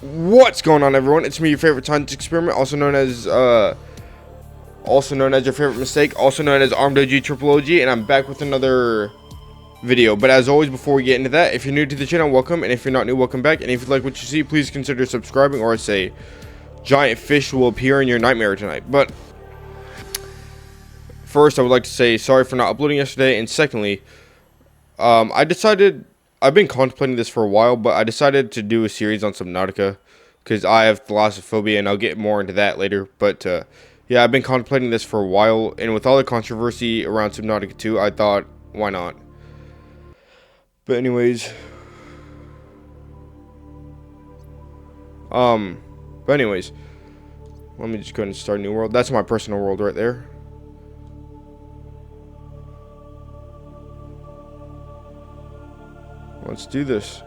What's going on, everyone? It's me, your favorite science experiment, also known as your favorite mistake, also known as Armed OG Triple OG, and I'm back with another video. But as always, before we get into that, if you're new to the channel, welcome, and if you're not new, welcome back. And if you like what you see, please consider subscribing, or I say, giant fish will appear in your nightmare tonight. But first, I would like to say sorry for not uploading yesterday, and secondly, I've been contemplating this for a while, but I decided to do a series on Subnautica because I have thalassophobia, and I'll get more into that later. But yeah, I've been contemplating this for a while, and with all the controversy around Subnautica 2, I thought, why not? But anyways, um, but anyways, let me just go ahead and start a new world. That's my personal world right there. Let's do this.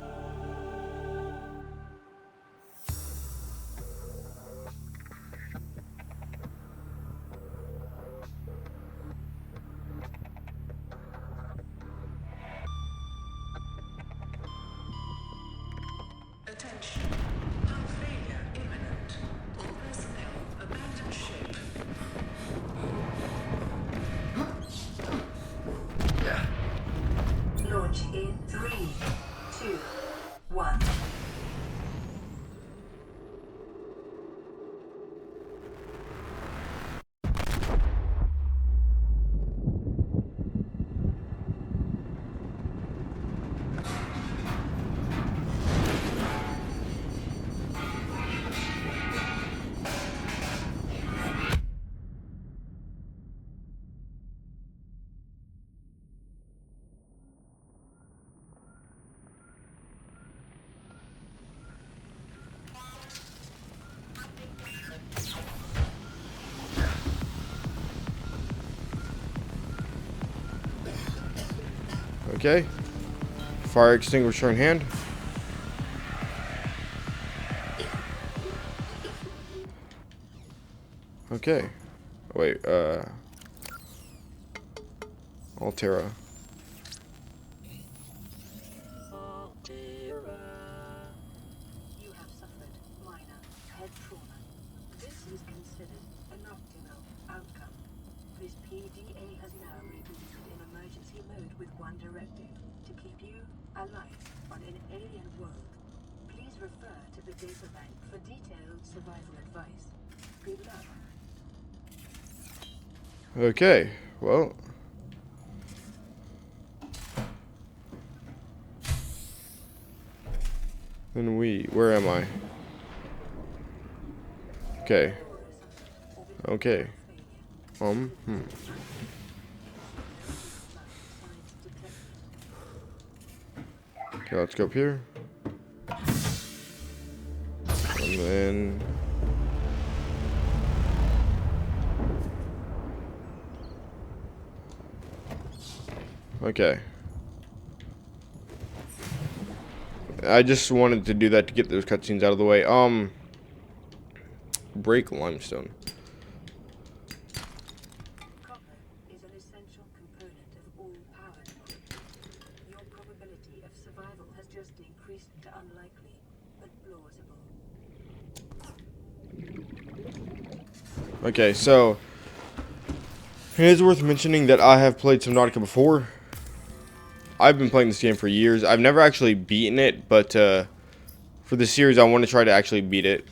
Attention. Hull failure imminent. All personnel abandon ship. Launch in 3, 2, 1. Okay. Fire extinguisher in hand. Okay. Wait, Altera. You have suffered minor head trauma. This is considered an optimal outcome. This PDA has now rebooted in emergency mode with one directive: to keep you alive on an alien world. Please refer to the data bank for detailed survival advice. Good luck. Okay, well. Then where am I? Okay. Okay. Hmm. Okay, let's go up here. And then... Okay. I just wanted to do that to get those cutscenes out of the way. Break limestone. Copper is an essential component of all power devices. Your probability of survival has just increased to unlikely, but plausible. Okay, so... It is worth mentioning that I have played Subnautica before. I've been playing this game for years. I've never actually beaten it, but for this series I want to try to actually beat it.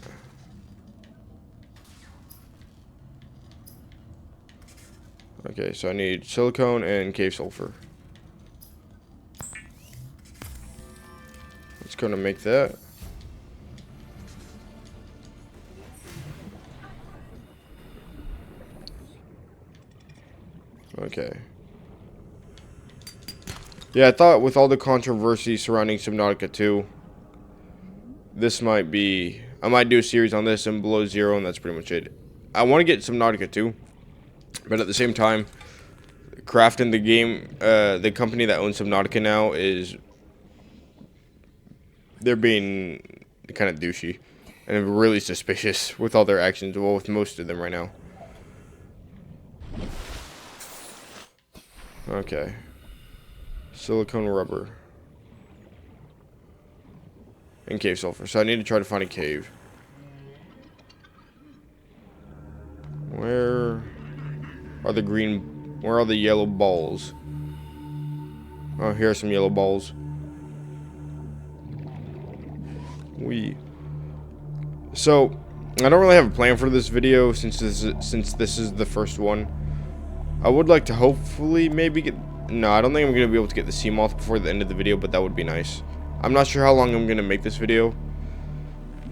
Okay, so I need silicone and cave sulfur. Let's go and make that. Okay. Yeah, I thought with all the controversy surrounding Subnautica 2, this might be... I might do a series on this and Below Zero, and that's pretty much it. I want to get Subnautica 2, but at the same time, crafting the game, the company that owns Subnautica now is... They're being kind of douchey and really suspicious with all their actions, well, with most of them right now. Okay. Silicone rubber. And cave sulfur. So I need to try to find a cave. Where are the green... Where are the yellow balls? Oh, here are some yellow balls. So, I don't really have a plan for this video since this is the first one. I would like to hopefully maybe get... No, I don't think I'm going to be able to get the sea moth before the end of the video, but that would be nice. I'm not sure how long I'm going to make this video.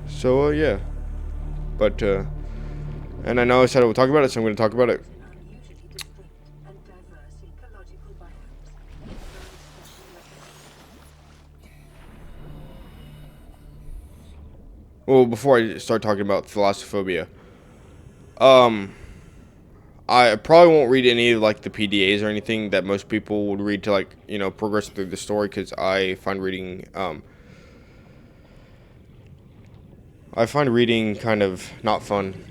So, yeah. But, and I know I said I would talk about it, so I'm going to talk about it. Well, before I start talking about thalassophobia, I probably won't read any of like the PDAs or anything that most people would read to like, you know, progress through the story, because I find reading kind of not fun.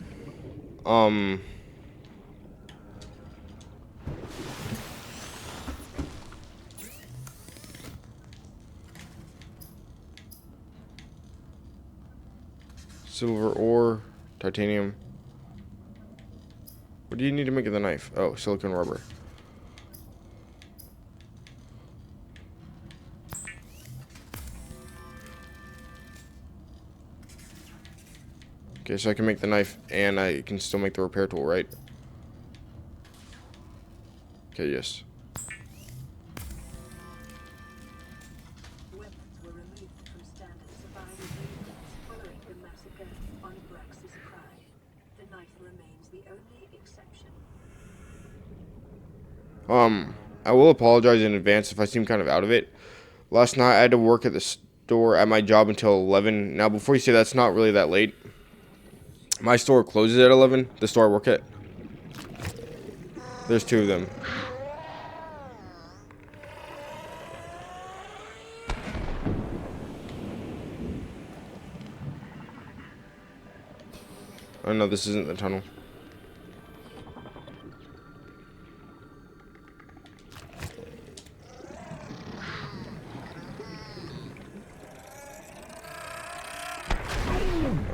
Silver ore, titanium. What do you need to make the knife? Oh, silicone rubber. Okay, so I can make the knife and I can still make the repair tool, right? Okay, yes. Weapons were removed from standard survival vehicles following the massacre on Brax's Pride. The knife remains the only exception. I will apologize in advance if I seem kind of out of it. Last night I had to work at the store at my job until 11. Now, before you say that's not really that late. My store closes at 11. The store I work at. There's two of them. Oh no, this isn't the tunnel.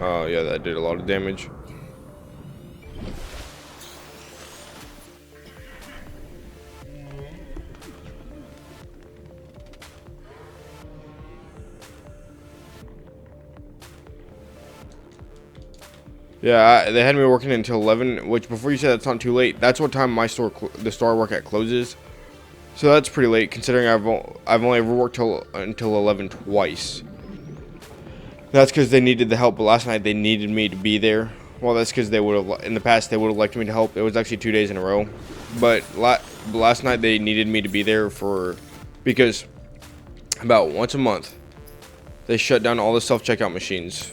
Oh yeah, that did a lot of damage. Yeah, they had me working until 11, which before you said that's not too late. That's what time my store, the store I work at, closes. So that's pretty late, considering I've only ever worked until 11 twice. That's because they needed the help, but last night they needed me to be there. Well, that's because they would have, in the past, they would have liked me to help. It was actually 2 days in a row. But last night they needed me to be there because about once a month, they shut down all the self-checkout machines.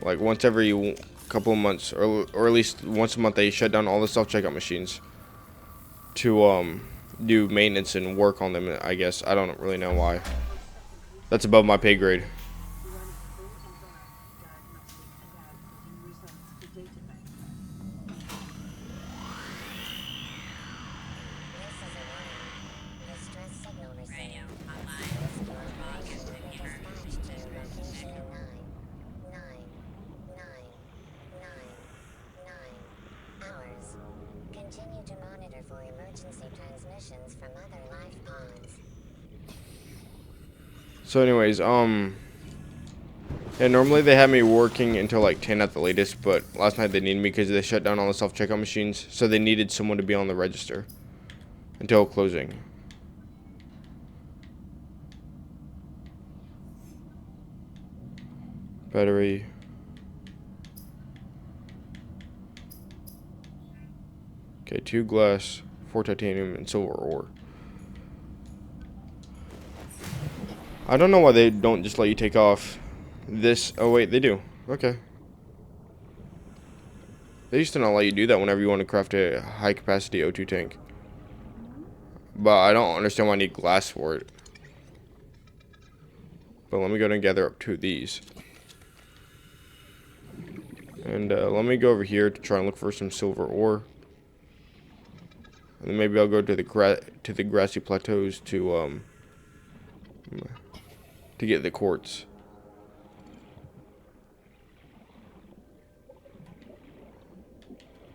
Like once every couple of months, or at least once a month, they shut down all the self-checkout machines to do maintenance and work on them, I guess. I don't really know why. That's above my pay grade. Continue to monitor for emergency transmissions from other life pods. So anyways, yeah, normally they have me working until like 10 at the latest, but last night they needed me because they shut down all the self-checkout machines, so they needed someone to be on the register until closing. Battery. Okay, 2 glass, 4 titanium, and silver ore. I don't know why they don't just let you take off this. Oh wait, they do. Okay. They used to not let you do that whenever you want to craft a high capacity O2 tank. But I don't understand why I need glass for it. But let me go and gather up 2 of these. And let me go over here to try and look for some silver ore. And then maybe I'll go to the grassy plateaus to to get the quartz.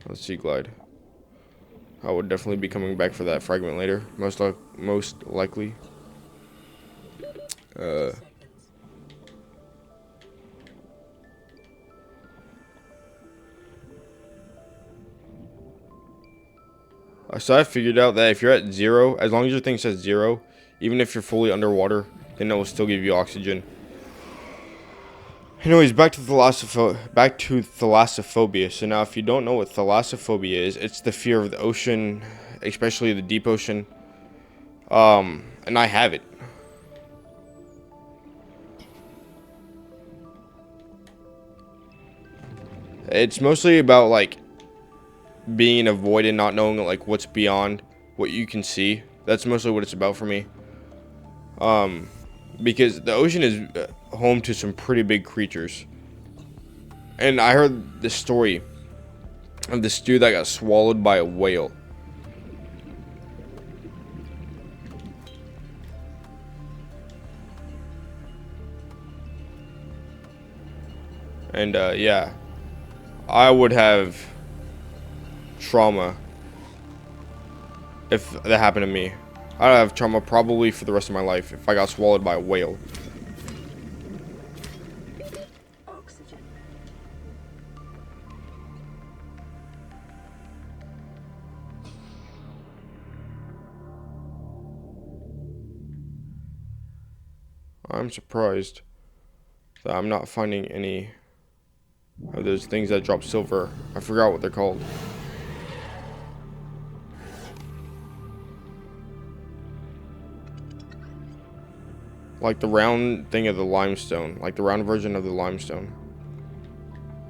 Let's see, glide. I would definitely be coming back for that fragment later, most likely. Seconds. So I figured out that if you're at 0, as long as your thing says 0, even if you're fully underwater, then it will still give you oxygen. Anyways, back to thalassophobia. So now, if you don't know what thalassophobia is, it's the fear of the ocean, especially the deep ocean. And I have it. It's mostly about like being avoided, not knowing like what's beyond what you can see. That's mostly what it's about for me. Because the ocean is home to some pretty big creatures. And I heard this story of this dude that got swallowed by a whale. And yeah, I would have trauma if that happened to me. I'd have trauma probably for the rest of my life if I got swallowed by a whale. Oxygen. I'm surprised that I'm not finding any of those things that drop silver. I forgot what they're called. Like the round thing of the limestone. Like the round version of the limestone.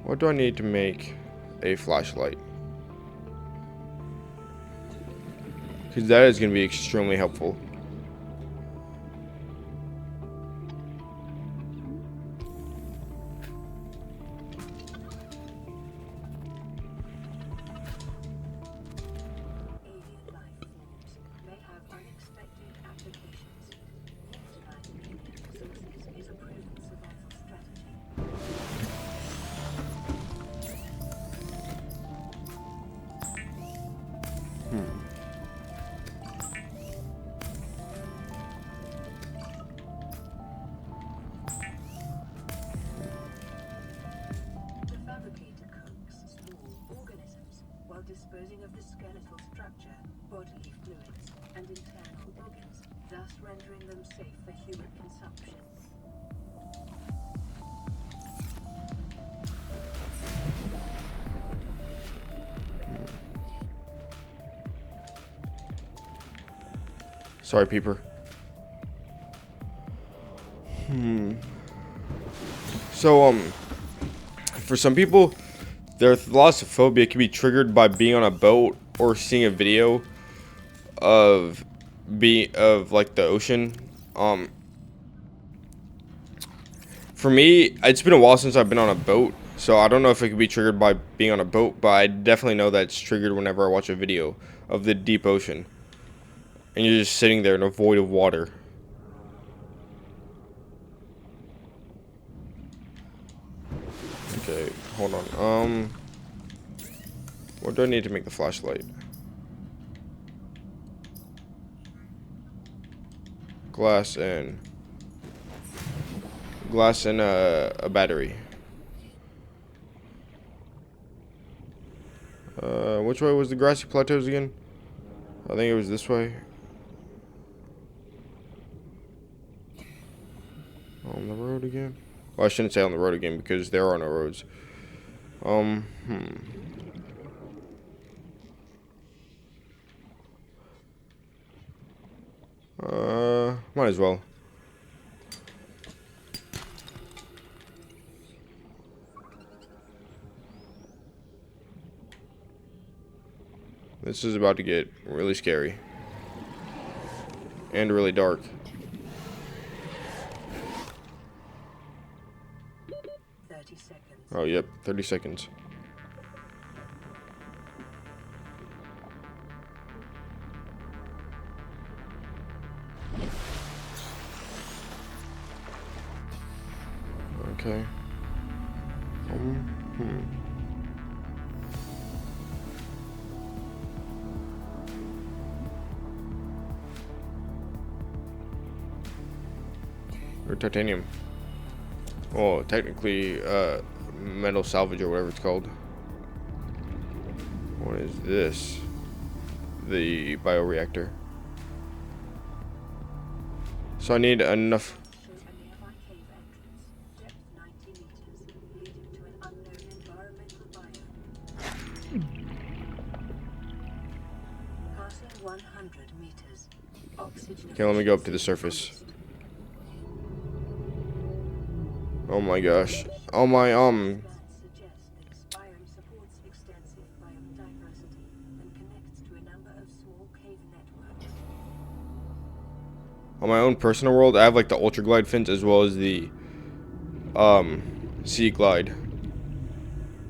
What do I need to make a flashlight? Because that is going to be extremely helpful. Alien life forms may have unexpected applications. Utilizing alien resources is a proven survival strategy. The fabricator cooks small organisms while disposing of the skeletal structure, bodily fluids, and internal organs, thus rendering them safe for human consumption. Sorry, peeper. So, for some people, their thalassophobia can be triggered by being on a boat or seeing a video of like the ocean. For me, it's been a while since I've been on a boat, so I don't know if it could be triggered by being on a boat, but I definitely know that it's triggered whenever I watch a video of the deep ocean. And you're just sitting there in a void of water. Okay, hold on. What do I need to make the flashlight? Glass and a battery. Which way was the grassy plateaus again? I think it was this way. On the road again? Well, I shouldn't say on the road again because there are no roads. Might as well. This is about to get really scary. And really dark. 30 seconds. Oh, yep, 30 seconds. Okay. Hmm. Or titanium. Well, technically, metal salvage or whatever it's called. What is this? The bioreactor. So I need enough. Shows a nearby cave entrance, depth 90 meters, leading to an unknown environmental biome. Passing 100 meters. Oxygen. Okay, let me go up to the surface. Oh my gosh. Oh my Scans suggest this biome supports extensive biodiversity and connects to a number of small cave networks. On my own personal world, I have like the ultra glide fins as well as the sea glide.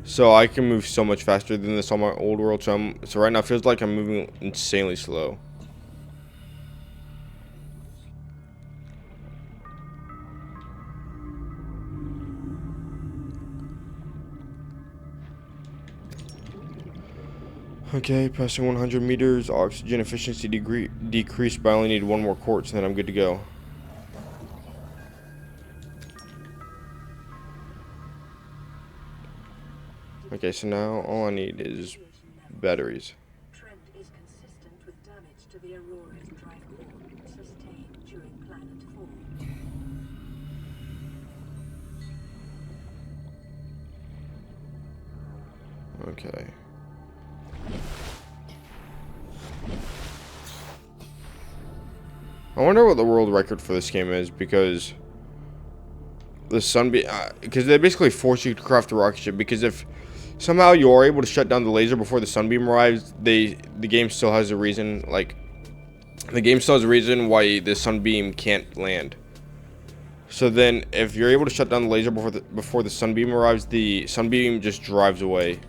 So I can move so much faster than this on my old world. So right now it feels like I'm moving insanely slow. Okay, passing 100 meters, oxygen efficiency decreased, but I only need one more quartz, and then I'm good to go. Okay, so now all I need is batteries. Trend is consistent with damage to the Aurora's drive core sustained during planet fall. Okay. I wonder what the world record for this game is, because the sunbeam, because they basically force you to craft a rocket ship, because if somehow you are able to shut down the laser before the sunbeam arrives, the game still has a reason, like, the game still has a reason why the sunbeam can't land. So then, if you're able to shut down the laser before the sunbeam arrives, the sunbeam just drives away.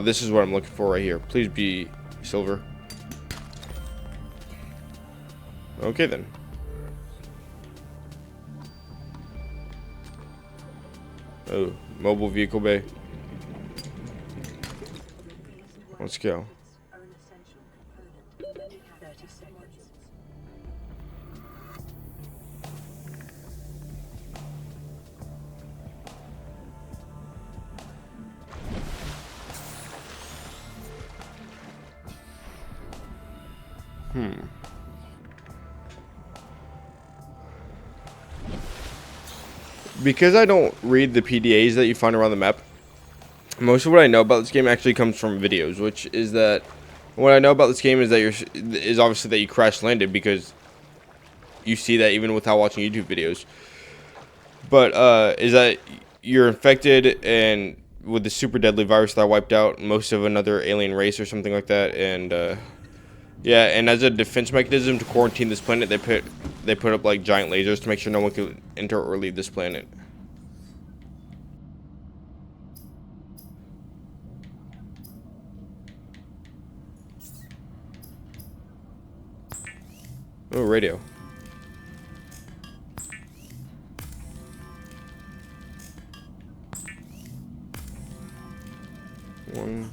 This is what I'm looking for right here. Please be silver. Okay then. Oh, mobile vehicle bay. Let's go. Are an essential component. You have 30 seconds. Because I don't read the PDAs that you find around the map, most of what I know about this game actually comes from videos, which is that what I know about this game is that is obviously that you crash landed, because you see that even without watching YouTube videos. But is that you're infected and with the super deadly virus that wiped out most of another alien race or something like that, and yeah, and as a defense mechanism to quarantine this planet, they put up like giant lasers to make sure no one could enter or leave this planet. Oh, radio. One,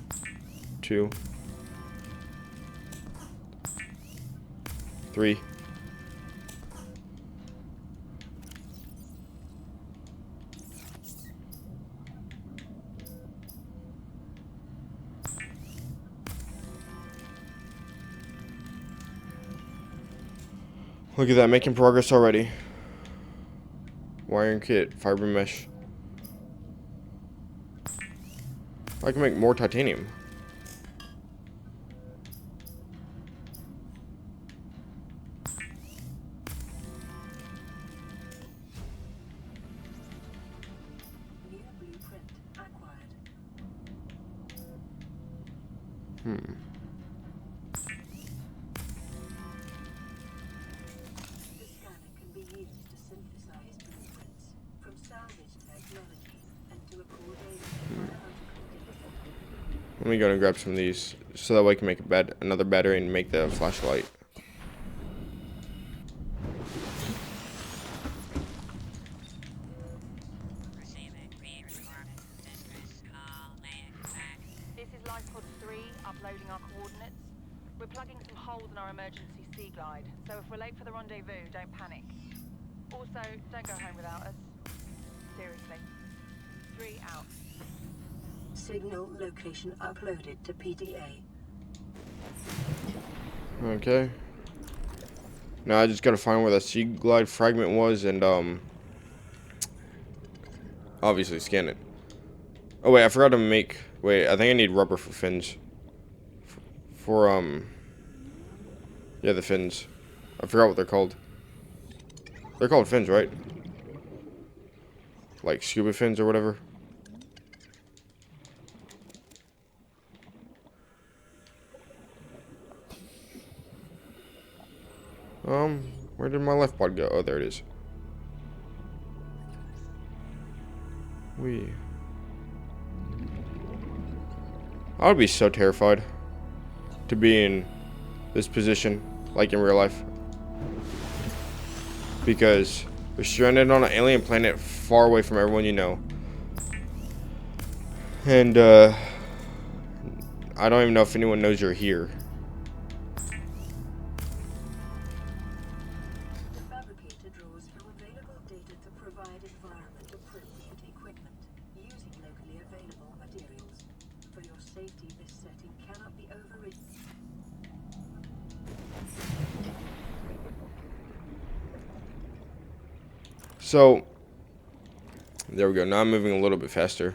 two, three. Look at that, making progress already. Wiring kit, fiber mesh. I can make more titanium. New blueprint acquired. The scanner can be used to synthesize blueprints from salvaged technology and to record biological data. Let me go and grab some of these so that way I can make another battery and make the flashlight. loading our coordinates. We're plugging some holes in our emergency sea glide, so if we're late for the rendezvous, don't panic. Also, don't go home without us. Seriously. 3 out. Signal location uploaded to PDA. Okay. Now I just gotta find where that sea glide fragment was and obviously scan it. Oh wait, I forgot to make. Wait, I think I need rubber for fins. For yeah, the fins. I forgot what they're called. They're called fins, right? Like scuba fins or whatever. Where did my left pod go? Oh, there it is. I would be so terrified to be in this position, like in real life. Because you're stranded on an alien planet far away from everyone you know. And, I don't even know if anyone knows you're here. The fabricator draws from available data to provide environment-appropriate equipment using locally available materials. For your safety, this setting cannot be overridden. So, there we go. Now I'm moving a little bit faster.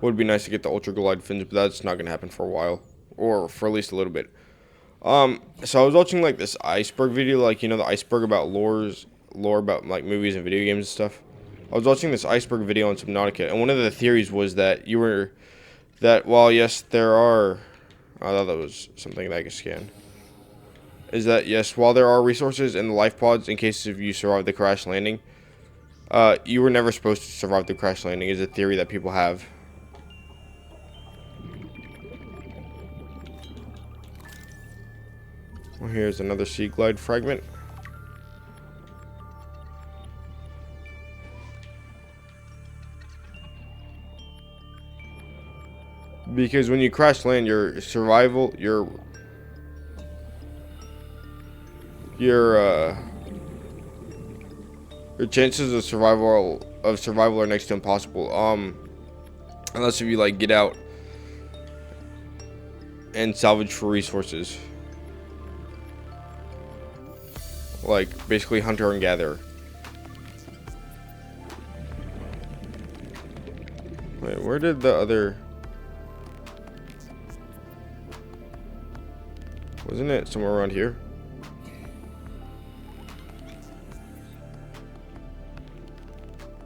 Would be nice to get the ultra glide fins, but that's not gonna happen for a while, or for at least a little bit. So I was watching like this iceberg video, like, you know, the iceberg about lore about like movies and video games and stuff. I was watching this iceberg video on Subnautica, and one of the theories was that while yes there are, I thought that was something that I could scan. Is that yes, while there are resources in the life pods in case if you survive the crash landing, you were never supposed to survive the crash landing. Is a theory that people have. Well, here's another sea glide fragment. Because when you crash land, your chances of survival are next to impossible. Unless if you like get out and salvage for resources. Like basically hunter and gatherer. Wait, where did the other? Wasn't it somewhere around here?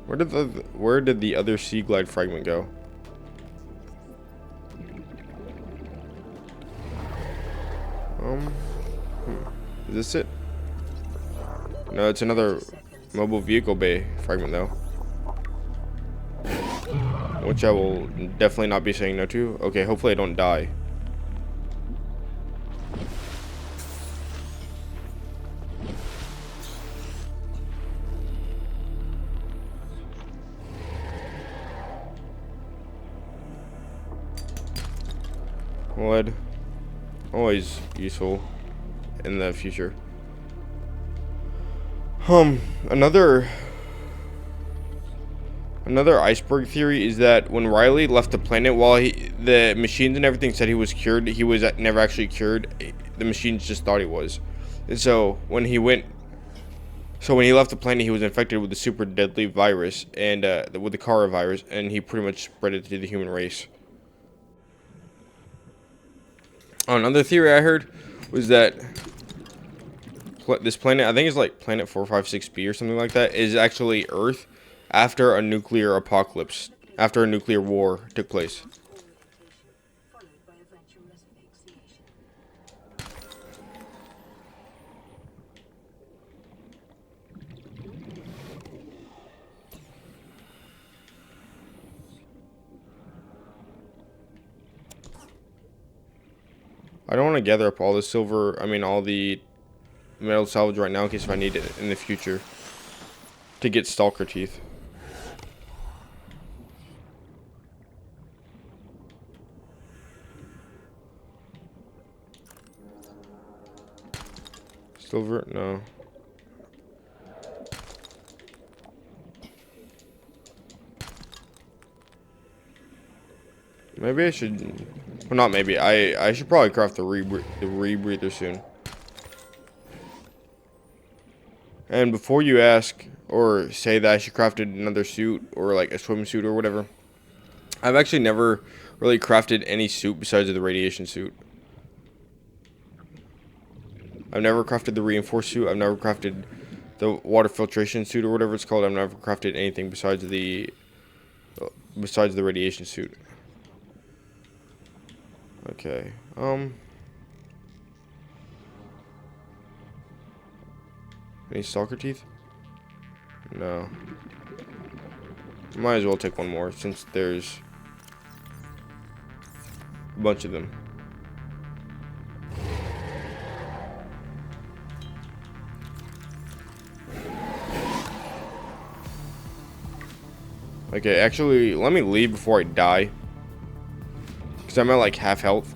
Where did the other sea glide fragment go? Is this it? No, it's another mobile vehicle bay fragment though. Which I will definitely not be saying no to. Okay, hopefully I don't die. Lead. Always useful in the future. Another iceberg theory is that when Riley left the planet, while the machines and everything said he was cured, he was never actually cured. The machines just thought he was. And so when he left the planet, he was infected with the super deadly virus and with the Kara virus, and he pretty much spread it to the human race. Oh, another theory I heard was that this planet, I think it's like planet 456b or something like that, is actually Earth after a nuclear apocalypse, after a nuclear war took place. Followed by eventual asphyxiation. I don't want to gather up all the silver, all the metal salvage right now in case if I need it in the future to get stalker teeth. Silver? No. Maybe I should... Well, not maybe. I should probably craft the rebreather soon. And before you ask or say that I should craft another suit or like a swimsuit or whatever, I've actually never really crafted any suit besides the radiation suit. I've never crafted the reinforced suit. I've never crafted the water filtration suit or whatever it's called. I've never crafted anything besides the radiation suit. Okay. Any stalker teeth? No. Might as well take one more since there's a bunch of them. Okay, actually, let me leave before I die. Because I'm at like half health.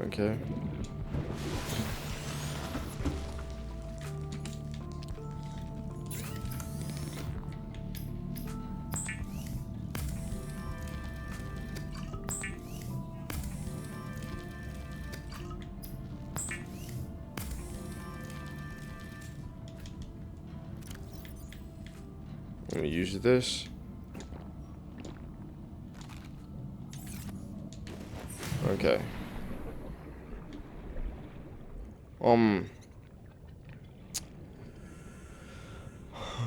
Okay. Let me use this. Okay.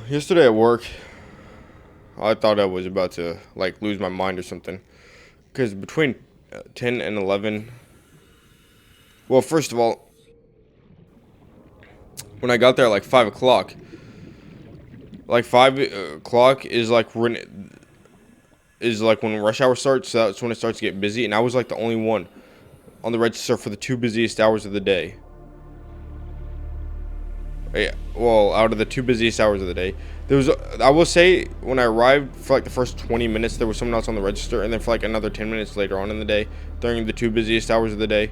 Yesterday at work, I thought I was about to like lose my mind or something, because between 10 and 11, well, first of all, when I got there at like 5 o'clock, like 5 o'clock is like when rush hour starts, so that's when it starts to get busy, and I was like the only one on the register for the 2 busiest hours of the day. Yeah, well, out of the 2 busiest hours of the day, there was, I will say, when I arrived for like the first 20 minutes, there was someone else on the register, and then for like another 10 minutes later on in the day, during the 2 busiest hours of the day,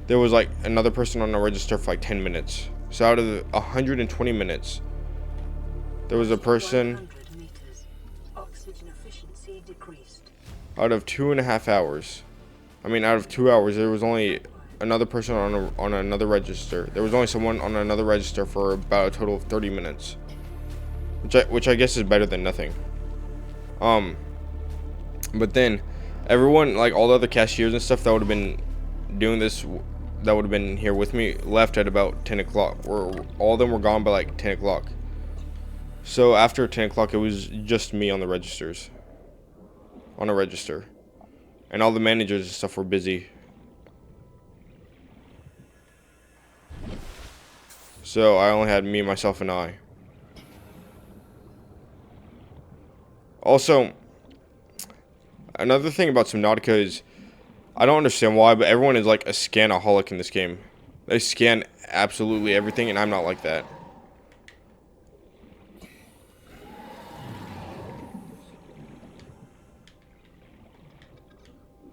there was like another person on the register for like 10 minutes. So out of the 120 minutes, there was a person. 100 meters. Oxygen efficiency decreased. Out of 2.5 hours, I mean, out of 2 hours, there was only another person on another register. There was only someone on another register for about a total of 30 minutes, which I guess is better than nothing. But then everyone, like all the other cashiers and stuff that would have been doing this, that would have been here with me, left at about 10 o'clock. Or all of them were gone by like 10 o'clock. So after 10 o'clock, it was just me on the registers, on a register, and all the managers and stuff were busy. So I only had me, myself, and I. Also, another thing about Subnautica is, I don't understand why, but everyone is like a scanaholic in this game. They scan absolutely everything, and I'm not like that.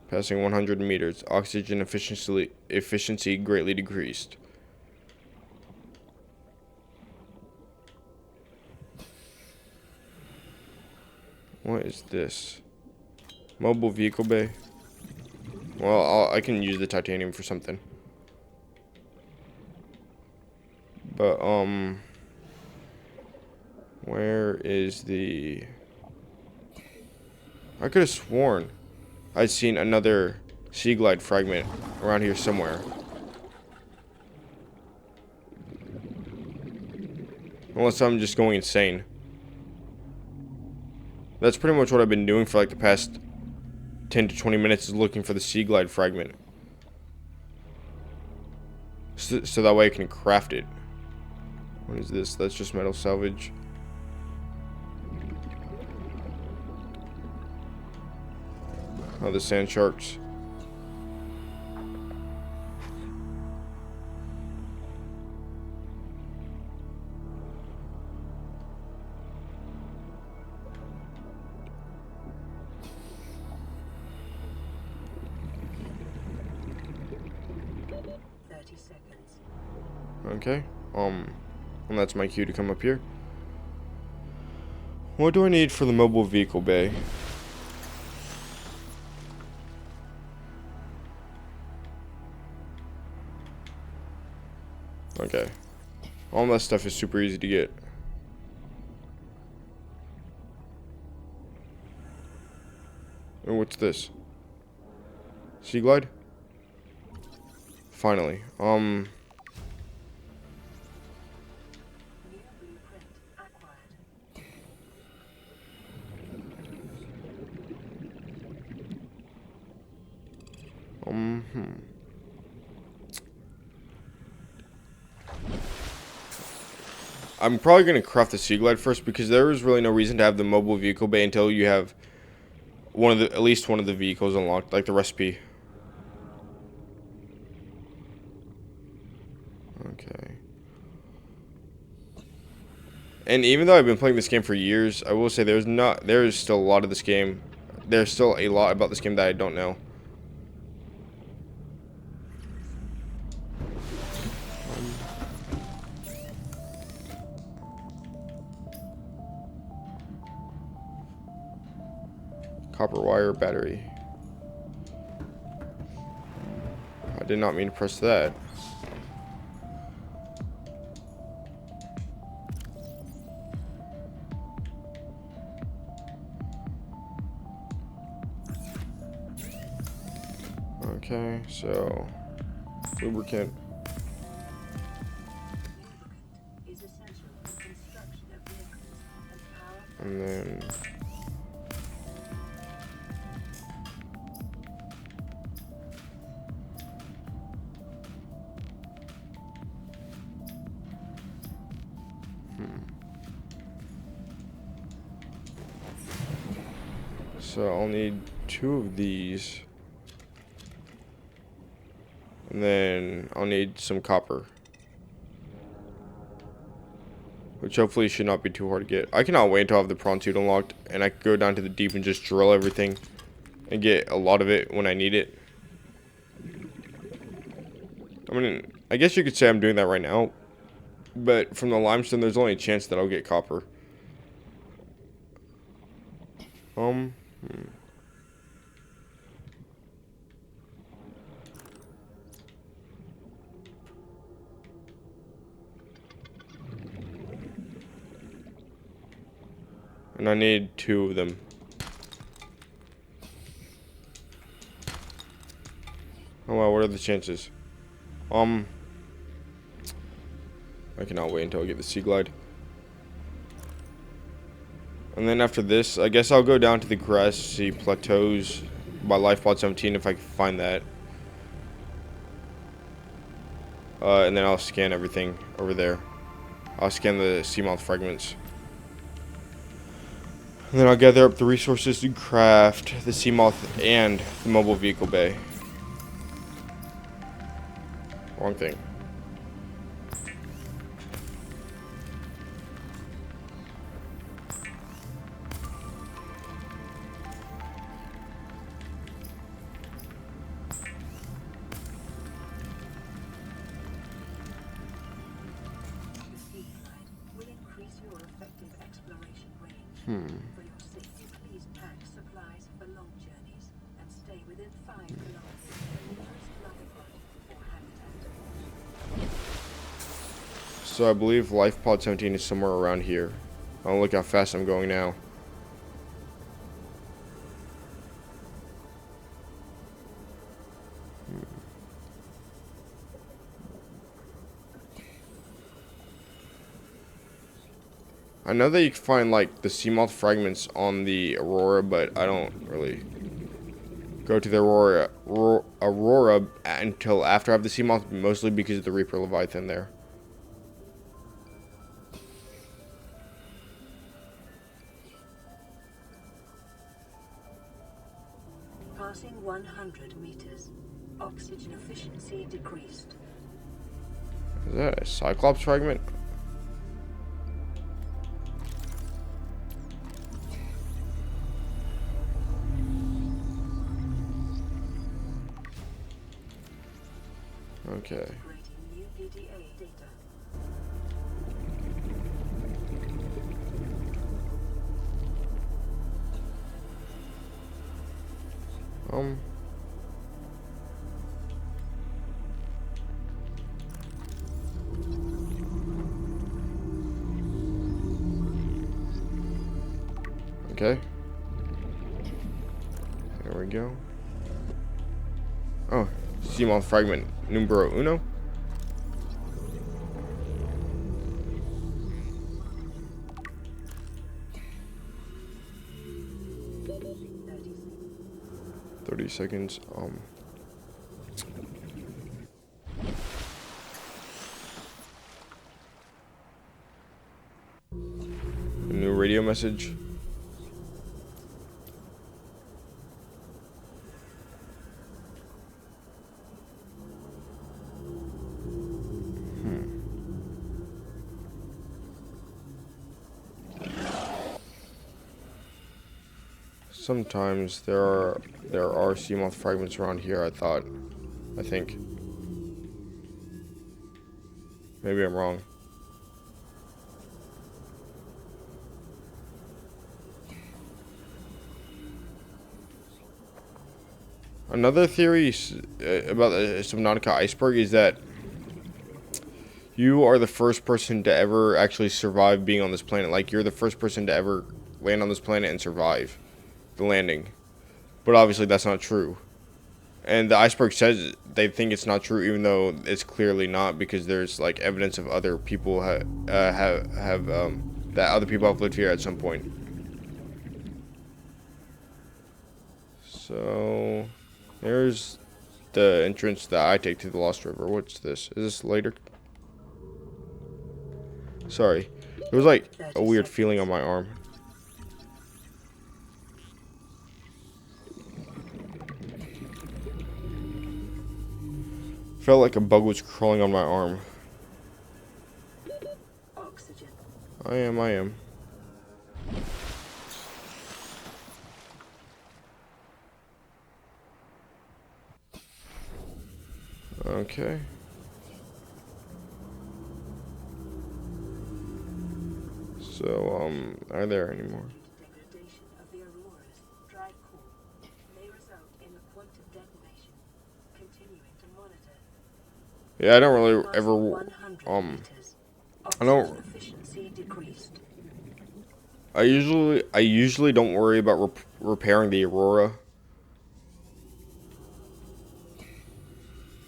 Passing 100 meters. Oxygen efficiency greatly decreased. What is this? Mobile vehicle bay. Well, I can use the titanium for something. But, where is the... I could have sworn I'd seen another Sea Glide fragment around here somewhere. Unless I'm just going insane. That's pretty much what I've been doing for like the past 10 to 20 minutes, is looking for the Sea Glide fragment. So that way I can craft it. What is this? That's just metal salvage. Oh, the sand sharks. Okay. And that's my cue to come up here. What do I need for the mobile vehicle bay? Okay. All that stuff is super easy to get. And what's this? Sea glide? Finally. New blueprint acquired. Hmm. I'm probably going to craft the Sea Glide first because there is really no reason to have the mobile vehicle bay until you have at least one of the vehicles unlocked, like the recipe. Okay. And even though I've been playing this game for years, I will say there is still a lot of this game. There's still a lot about this game that I don't know. Copper wire battery. I did not mean to press that. Okay, so lubricant. Is essential for construction of vehicles and power. And then so I'll need 2 of these. And then I'll need some copper. Which hopefully should not be too hard to get. I cannot wait until I have the prawn suit unlocked and I can go down to the deep and just drill everything and get a lot of it when I need it. I mean, I guess you could say I'm doing that right now. But from the limestone, there's only a chance that I'll get copper. And I need 2 of them. Oh wow, what are the chances? I cannot wait until I get the Sea Glide. And then after this, I guess I'll go down to the grassy plateaus by LifePod 17 if I can find that. And then I'll scan everything over there. I'll scan the seamoth fragments. And then I'll gather up the resources to craft the seamoth and the mobile vehicle bay. Wrong thing. The sea glide will increase your effective exploration range. For your safety, please pack supplies for long journeys and stay within 5 kilometers of the nearest lifeline or habitat. So I believe LifePod 17 is somewhere around here. I'll look how fast I'm going now. I know that you can find like the seamoth fragments on the Aurora, but I don't really go to the Aurora until after I have the seamoth, mostly because of the Reaper Leviathan there. Passing 100 meters. Oxygen efficiency decreased. Is that a Cyclops fragment? Okay. Integrating new PDA data. Okay. There we go. Oh, Seamoth fragment numero uno. Thirty. 30 seconds. A new radio message. Sometimes there are Seamoth fragments around here. I think. Maybe I'm wrong. Another theory about the Subnautica iceberg is that you are the first person to ever actually survive being on this planet. Like, you're the first person to ever land on this planet and survive the landing. But obviously that's not true. And the iceberg says they think it's not true, even though it's clearly not, because there's like evidence of other people that other people have lived here at some point. So there's the entrance that I take to the Lost River. What's this? Is this later? Sorry, there was like a weird feeling on my arm. Felt like a bug was crawling on my arm. Oxygen. I am. Okay. So, are there anymore? Degradation of the Aurora's dry core may result in the quantum detonation. Continuing to monitor. Yeah, I don't really Passing ever, 100 meters. I don't- Oxygen efficiency decreased. I usually don't worry about repairing the Aurora.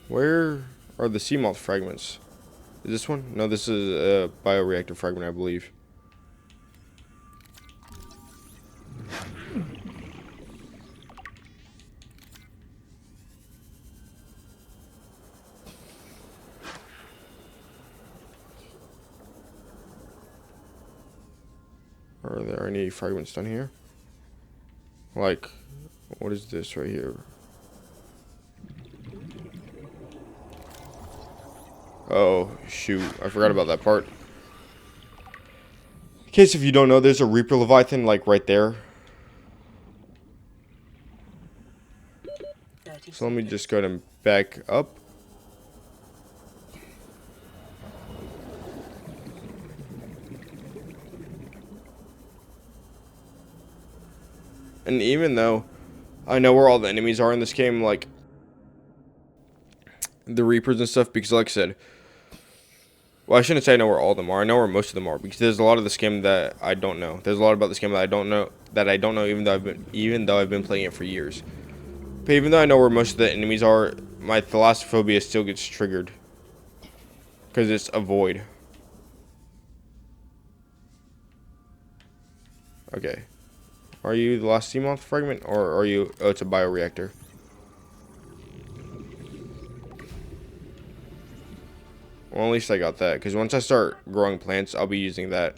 Where are the Seamoth fragments? Is this one? No, this is a bioreactor fragment, I believe. Are there any fragments down here? Like, what is this right here? Oh, shoot. I forgot about that part. In case if you don't know, there's a Reaper Leviathan, like, right there. 30 So let me seconds. just go ahead and back up. And even though I know where all the enemies are in this game, like the Reapers and stuff, because like I said, well, I shouldn't say I know where all of them are. I know where most of them are, because there's a lot of this game that I don't know. There's a lot about this game that I don't know, even though I've been playing it for years. But even though I know where most of the enemies are, my thalassophobia still gets triggered because it's a void. Okay. Are you the last Seamoth fragment, or are you... Oh, it's a bioreactor. Well, at least I got that, because once I start growing plants, I'll be using that.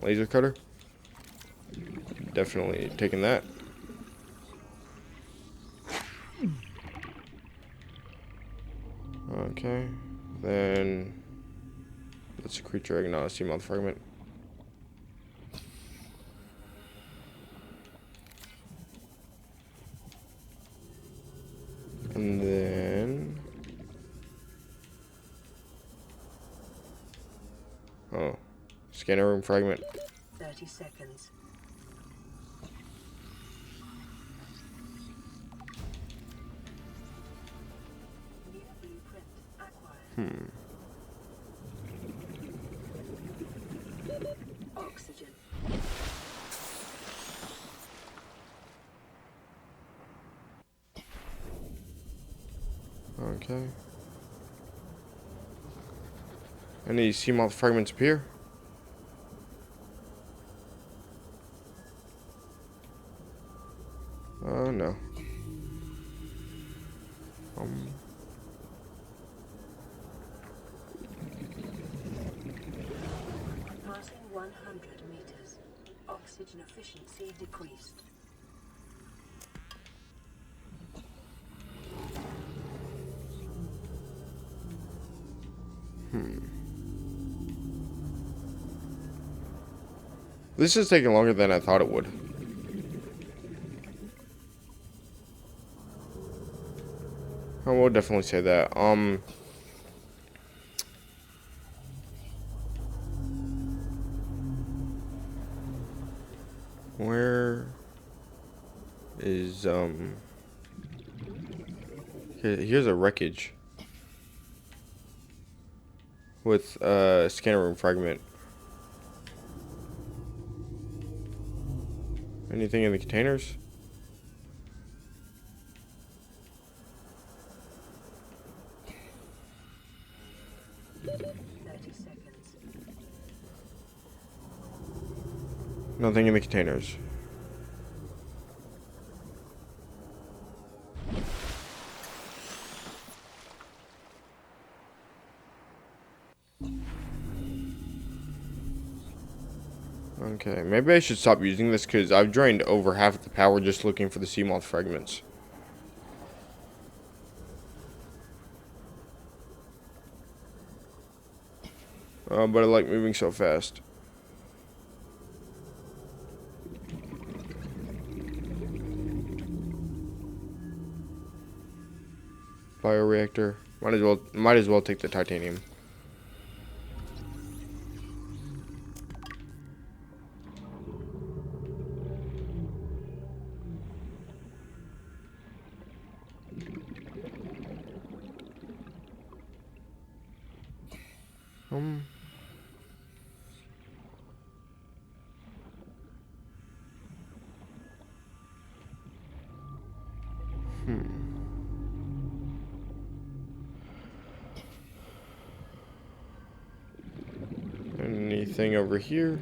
Laser cutter. Definitely taking that. Okay. Then that's a creature egg, not a sea moth fragment. And then oh, scanner room fragment. 30 seconds. New blueprint acquired. Oxygen. Okay. Any sea moth fragments appear? No. Passing 100 meters. Oxygen efficiency decreased. This is taking longer than I thought it would. I will definitely say that. Where is here's a wreckage with scanner room fragment. Anything in the containers? Nothing in the containers. Okay, maybe I should stop using this because I've drained over half of the power just looking for the sea moth fragments. But I like moving so fast. Bioreactor. Might as well take the titanium. Anything over here?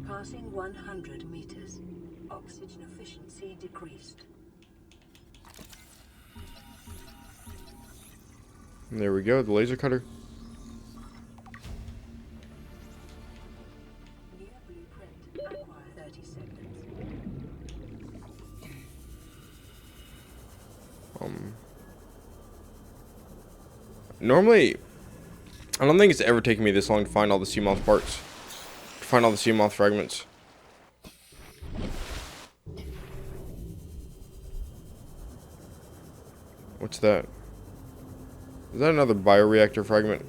Passing 100 meters. Oxygen efficiency decreased. And there we go, the laser cutter. New blueprint acquired. 30 seconds. Normally, I don't think it's ever taken me this long to find all the sea moth parts. To find all the sea moth fragments. What's that? Is that another bioreactor fragment?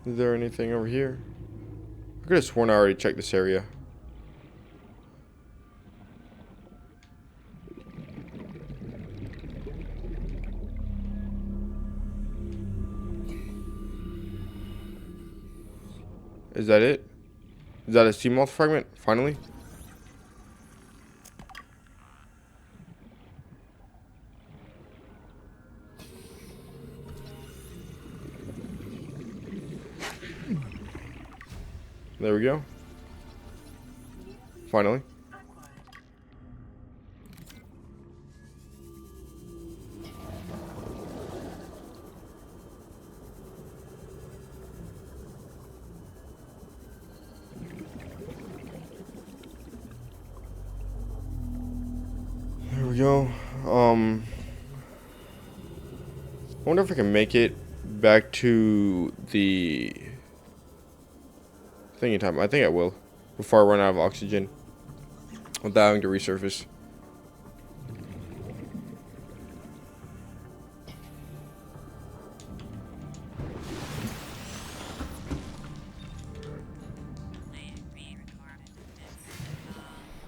Is there anything over here? I could have sworn I already checked this area. Is that it? Is that a sea moth fragment? Finally? There we go. Finally. There we go. I wonder if I can make it back to the thingy time. I think I will. Before I run out of oxygen. Without having to resurface.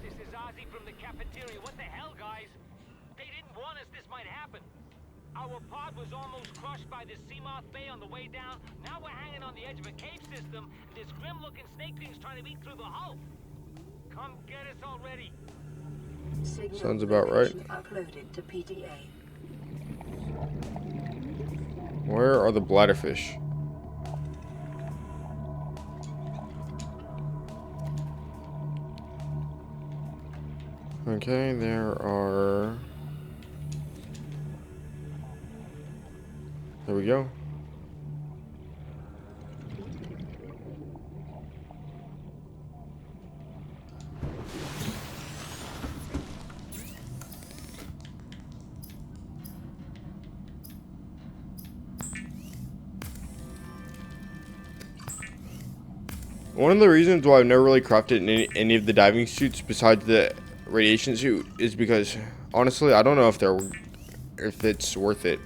This is Ozzy from the cafeteria. What the hell, guys? They didn't warn us this might happen. Our pod was almost crushed by this Seamoth Bay on the way down. Now we're hanging on the edge of a cave system, and this grim-looking snake thing's trying to eat through the hull. Come get us already. Signal Sounds about right. location uploaded to PDA. Where are the bladderfish? Okay, there are... There we go. One of the reasons why I've never really crafted any of the diving suits besides the radiation suit is because honestly I don't know if it's worth it.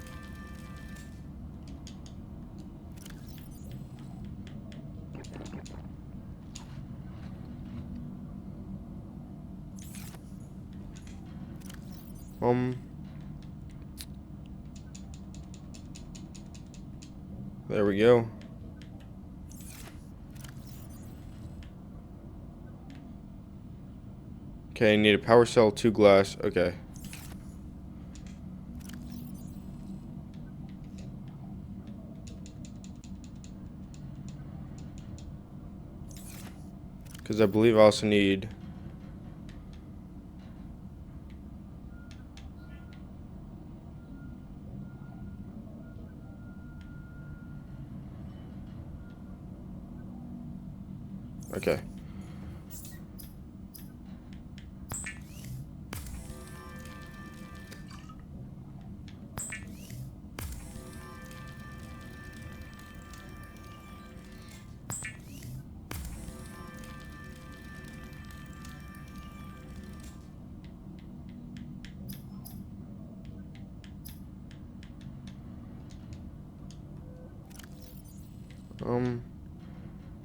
There we go. Okay, I need a power cell, 2 glass. Okay. Because I believe I also need... Okay.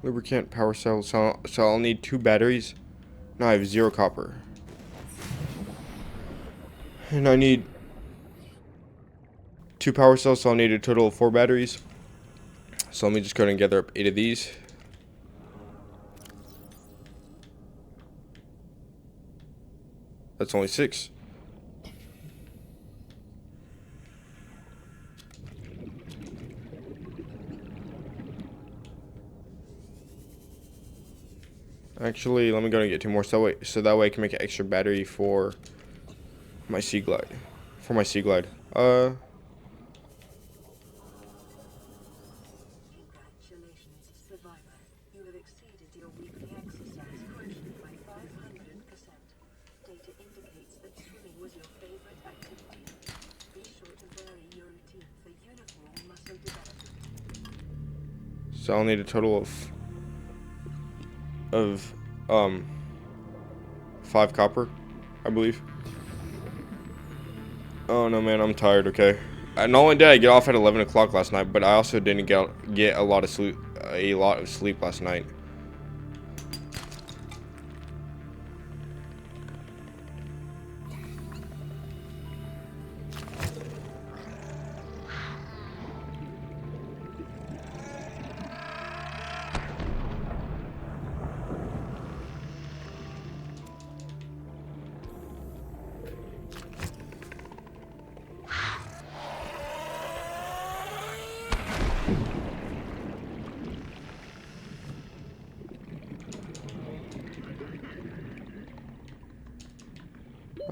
Lubricant, power cell, so I'll need 2 batteries. Now I have 0 copper. And I need 2 power cells, so I'll need a total of 4 batteries. So let me just go ahead and gather up 8 of these. That's only 6. Actually, let me go and get 2 more so that way I can make an extra battery for my sea glide. Congratulations, survivor. You have exceeded your weekly exercise quotient by 500%. Data indicates that swimming was your favorite activity. Be sure to vary your routine for uniform muscle development. So I'll need a total of 5 copper, I believe. Oh no, man, I'm tired. Okay, not only did I get off at 11 o'clock last night, but I also didn't get a lot of sleep last night.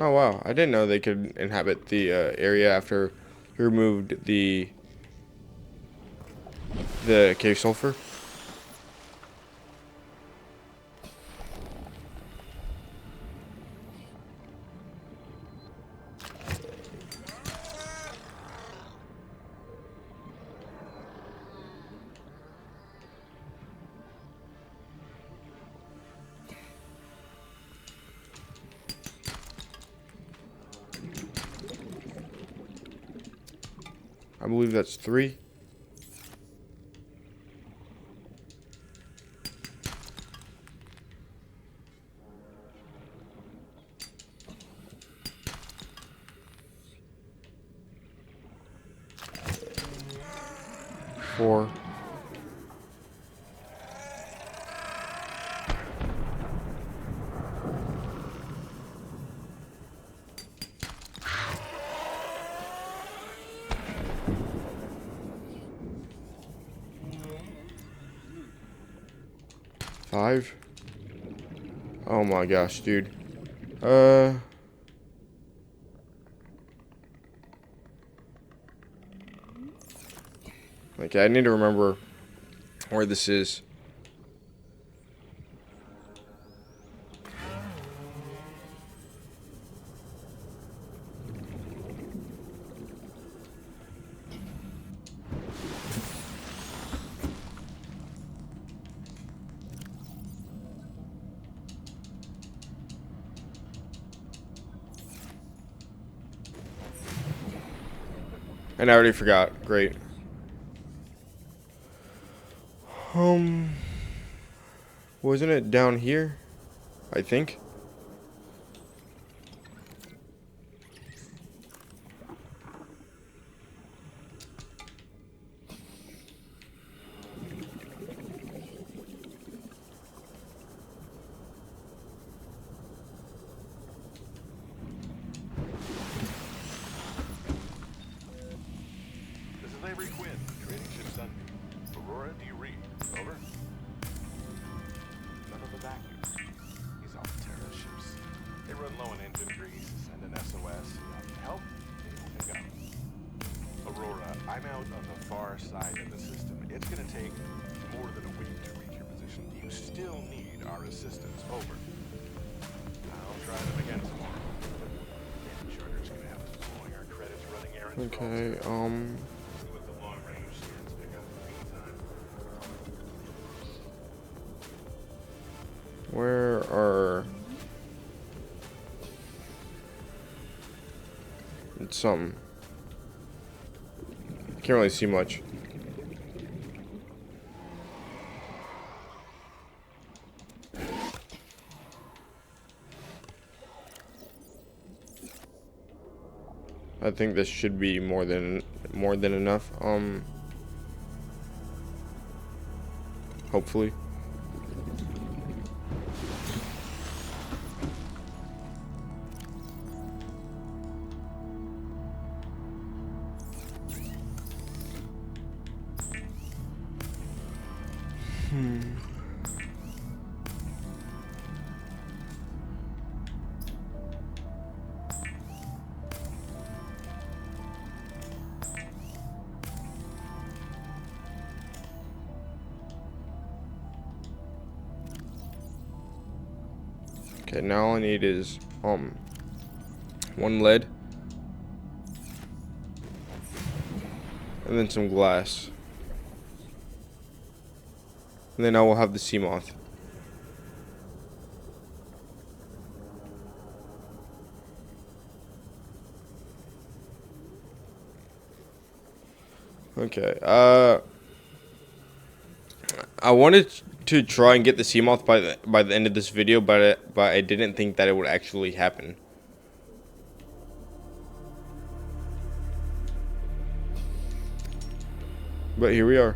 Oh wow, I didn't know they could inhabit the area after you removed the cave sulfur. I believe that's 3. Four. Five. Oh my gosh, dude. Okay, I need to remember where this is. And I already forgot. Great. Wasn't it down here? I think. This is Avery Quinn, trading ship Sunbeam. Aurora, do you read? Over. None of the vacuums. These all terror ships. They run low on engine grease, send an SOS. Help? They won't pick up. Aurora, I'm out on the far side of the system. It's gonna take more than a week to reach your position. You still need our assistance. Over. I'll try them again tomorrow. Damn, Charter's gonna have us blowing our credits running errands for all Okay, this See what the long range scans pick up in the meantime. where are... It's something. I can't really see much. I think this should be more than enough. Hopefully. Okay, now all I need is 1 lead and then some glass. And then I will have the sea moth. Okay, I wanted to try and get the sea moth by the end of this video, but I didn't think that it would actually happen. But here we are.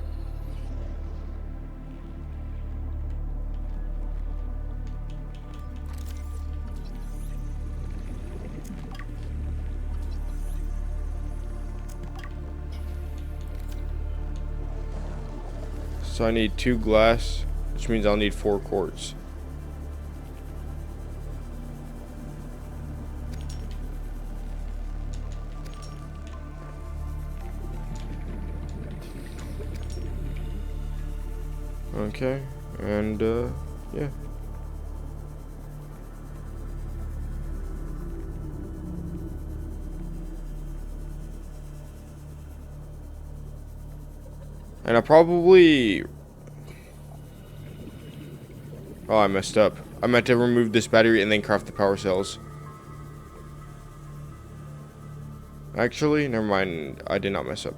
So I need 2 glass, which means I'll need 4 quartz. Okay, and yeah. And I probably... Oh, I messed up. I meant to remove this battery and then craft the power cells. Actually, never mind. I did not mess up.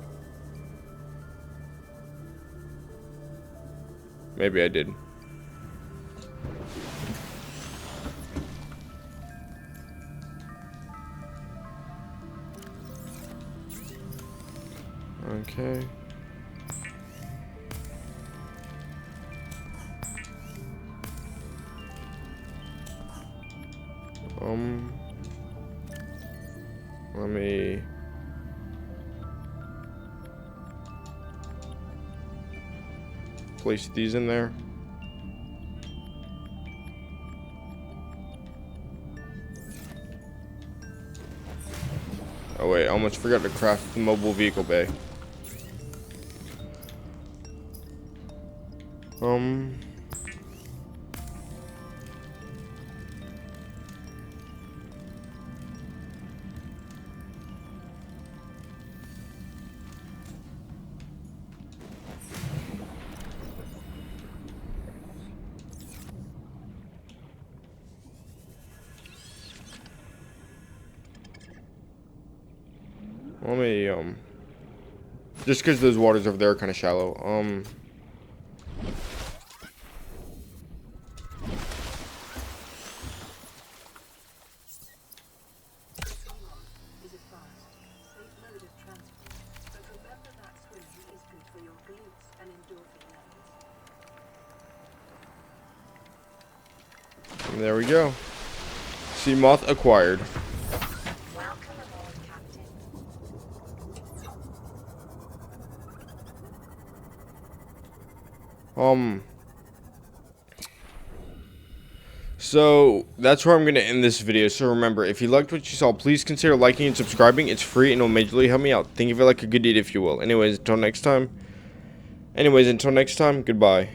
Maybe I did. Okay. Let me... place these in there. Oh wait, I almost forgot to craft the mobile vehicle bay. Let me, just because those waters over there are kind of shallow. Is a fast, safe mode of transport, but remember that swimming is good for your glutes and endorphin levels. And there we go. Sea moth acquired. Welcome aboard, Captain. So that's where I'm going to end this video. So remember, if you liked what you saw, please consider liking and subscribing. It's free and it'll majorly help me out. Think of it like a good deed, if you will. Anyways, until next time, goodbye.